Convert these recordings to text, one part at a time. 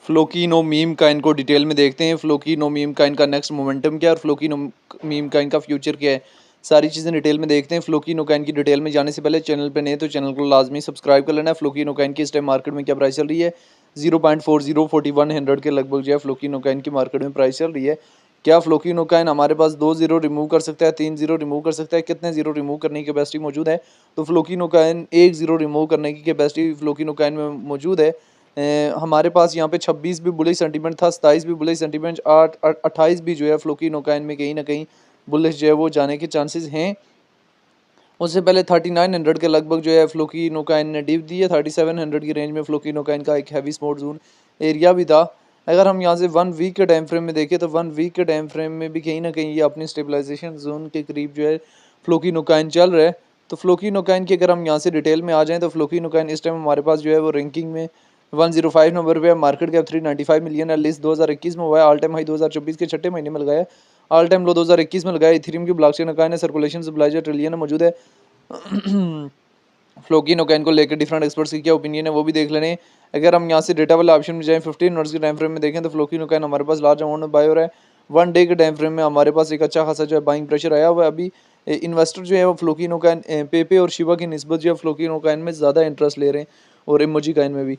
फ्लोकिनो meme Kine को detail में देखते हैं। फ्लोकिनो मीम काइन का नेक्स्ट मोमेंटम क्या है और फ्लोकिनो मीम काइन का फ्यूचर क्या है, सारी चीज़ें डिटेल में देखते हैं। फ्लोकिनो काइन की डिटेल में जाने से पहले चैनल पे नए तो चैनल को लाजमी सब्सक्राइब कर लेना है। फ्लोकिनो काइन की इस टाइम मार्केट में क्या प्राइस चल रही है, 0.4041 के लगभग जो है फ्लोकिनो काइन की मार्केट में प्राइस चल रही है। क्या फ्लोकिनो काइन हमारे पास 2 जीरो रिमूव कर सकता है, 3 जीरो रिमूव कर सकता है, कितने जीरो रिमूव करने की कैपेसिटी मौजूद है? तो फ्लोकिनो काइन 1 जीरो रिमूव करने की कैपेसिटी फ्लोकिनो काइन में मौजूद है। हमारे पास यहाँ पे 26 भी बुलिश सेंटीमेंट था, 27 भी बुलिश सेंटीमेंट, 28 भी जो है फ्लोकिनो काइन में कहीं ना कहीं बुलिश जो है वो जाने के चांसेस हैं। उससे पहले 3900 के लगभग जो है फ्लोकिनो काइन ने डिप दी है। 3700 की रेंज में फ्लोकिनो काइन का एक हैवी सपोर्ट जोन एरिया भी था। अगर हम यहाँ से 1 वीक के टाइम फ्रेम में देखें तो 1 वीक के टाइम फ्रेम में भी कहीं ना कहीं ये अपनी स्टेबलाइजेशन जोन के करीब जो है फ्लोकिनो काइन चल रहा है। तो फ्लोकिनो काइन की अगर हम यहाँ से डिटेल में आ जाएँ तो फ्लोकिनो काइन इस टाइम हमारे पास जो है वो रैंकिंग में 105 नंबर पे है। मार्केट कैप 395 मिलियन है। लिस्ट 2021 में हुआ है। ऑल टाइम हाई 2024 के छठे महीने में लगाया है। ऑल टाइम लो 2021 में लगाया। इथेरियम की ब्लॉकचेन काइन है, सर्कुलेशन सप्लाई ट्रिलियन में मौजूद है। फ्लोकिनो काइन को लेकर डिफरेंट एक्सपर्ट्स की क्या ओपिनियन है वो भी देख लेने। अगर हम यहाँ से डेटा वाले ऑप्शन में जाएं 15 मिनट्स के टाइम फ्रेम में देखें तो फ्लोकिनो काइन हमारे पास लार्ज अमाउंट में बाय हो रहा है। 1 डे के टाइम फ्रेम में हमारे पास एक अच्छा खासा जो है बाइंग प्रेशर आया हुआ है। अभी इन्वेस्टर जो है वो फ्लोकिनो काइन पेपे और शिवा की निस्बत जो है फ्लोकिनो काइन में ज़्यादा इंटरेस्ट ले रहे हैं और इमोजी काइन में भी।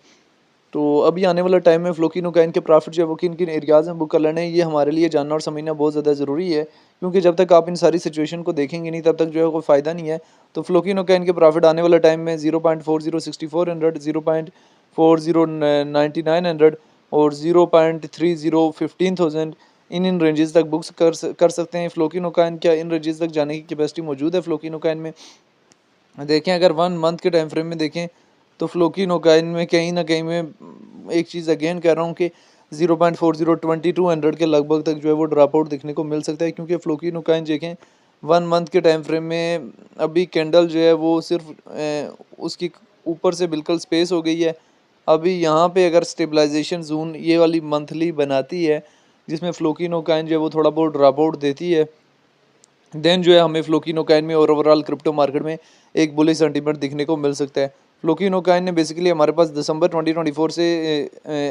तो अभी आने वाला टाइम में फ्लोकिनो काइन के प्रॉफिट जो है वो किन किन एरियाज़ में बुक कर लेने हैं, ये हमारे लिए जानना और समझना बहुत ज़्यादा ज़रूरी है। क्योंकि जब तक आप इन सारी सिचुएशन को देखेंगे नहीं तब तक जो है कोई फ़ायदा नहीं है। तो फ्लोकिनो काइन के प्रॉफिट आने वाला टाइम में 0.406400, 0.409900 और 0.3015,000 इन रेंजेस तक बुक्स कर सकते हैं। फ्लोकिनो काइन क्या इन रेंजेस तक जाने की कैपेसिटी मौजूद है फ्लोकिनो काइन में? देखें अगर 1 मंथ के टाइम फ्रेम में देखें तो फ्लोकिनो काइन में कहीं ना कहीं में एक चीज़ अगेन कह रहा हूँ कि 0.402200 के लगभग तक जो है वो ड्रॉप आउट देखने को मिल सकता है। क्योंकि फ्लोकिनो काइन देखें 1 मंथ के टाइम फ्रेम में अभी कैंडल जो है वो सिर्फ उसकी ऊपर से बिल्कुल स्पेस हो गई है। अभी यहाँ पे अगर स्टेबलाइजेशन जोन ये वाली मंथली बनाती है जिसमें फ्लोकिनो काइन जो है वो थोड़ा बहुत ड्रॉप आउट देती है, देन जो है हमें फ्लोकिनो काइन में और ओवरऑल क्रिप्टो मार्केट में एक बुलिश सेंटीमेंट दिखने को मिल सकता है। फ्लोकिनो काइन ने बेसिकली हमारे पास दिसंबर 2024 से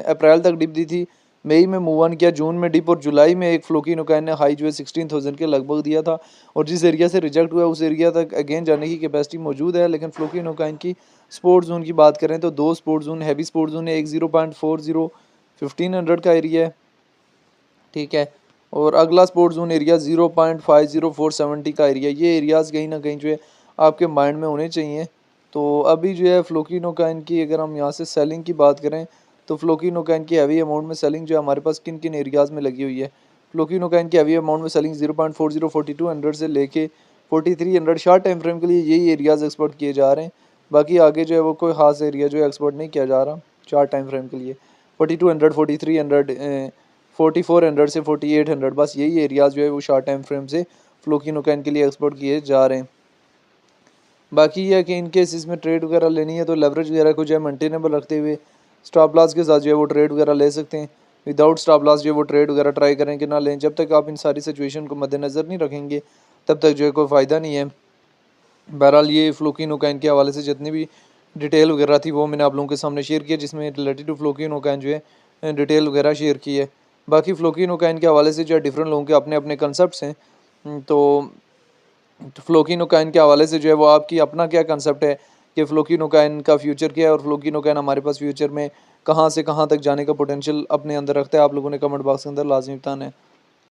अप्रैल तक डिप दी थी। मई में मूव ऑन किया, जून में डिप और जुलाई में एक फ्लोकिनो काइन ने हाई जो है 16,000 के लगभग दिया था। और जिस एरिया से रिजेक्ट हुआ उस एरिया तक अगेन जाने की कैपेसिटी मौजूद है। लेकिन फ्लोकिनो काइन की स्पोर्ट जोन की बात करें तो 2 sport zone heavy sport zone है। एक 0.401500 का एरिया है, ठीक है, और अगला स्पोर्ट जोन एरिया 0.50470 का एरिया। ये एरियाज़ कहीं ना कहीं जो है आपके माइंड में होने चाहिए। तो अभी जो है फ्लोकिनो काइन की अगर हम यहाँ से सेलिंग की बात करें तो फ्लोकिनो काइन की हैवी अमाउंट में सेलिंग जो है हमारे पास किन किन एरियाज़ में लगी हुई है। फ्लोकिनो काइन की हैवी अमाउंट में सेलिंग 0.404200 से लेके 4300 शॉर्ट टाइम फ्रेम के लिए यही एरियाज़ एक्सपोर्ट किए जा रहे हैं। बाकी आगे जो है वो कोई ख़ास एरिया जो है एक्सपोर्ट नहीं किया जा रहा शॉर्ट टाइम फ्रेम के लिए। 4200, 4300, 4400 से 4800 बस यही एरियाज़ जो है वो शॉर्ट टाइम फ्रेम से फ्लोकिनो काइन के लिए एक्सपोर्ट किए जा रहे हैं। बाकी ये है कि इन केस इसमें ट्रेड वगैरह लेनी है तो लेवरेज वगैरह को जो है मेंटेनेबल रखते हुए स्टॉप लॉस के साथ जो है वो ट्रेड वगैरह ले सकते हैं। विदाउट स्टॉप लॉस जो है वो ट्रेड वगैरह ट्राई करें कि ना लें। जब तक आप इन सारी सिचुएशन को मद्देनज़र नहीं रखेंगे तब तक जो है कोई फ़ायदा नहीं है। बहरहाल ये फ्लोकिनो काइन के हवाले से जितनी भी डिटेल वगैरह थी वो मैंने आप लोगों के सामने शेयर किया, जिसमें रिलेटेड टू फ्लोकिनो काइन जो है डिटेल वगैरह शेयर की है। बाकी फ्लोकिनो काइन के हवाले से जो है डिफरेंट लोगों के अपने अपने कंसेप्ट हैं। तो फ्लोकिनो काइन के हवाले से जो है वो आपकी अपना क्या कंसेप्ट है कि फ्लोकिनो काइन का फ्यूचर क्या है और फ्लोकिनो काइन हमारे पास फ्यूचर में कहाँ से कहाँ तक जाने का पोटेंशियल अपने अंदर रखता है, आप लोगों ने कमेंट बॉक्स के अंदर लाजमी बताना है।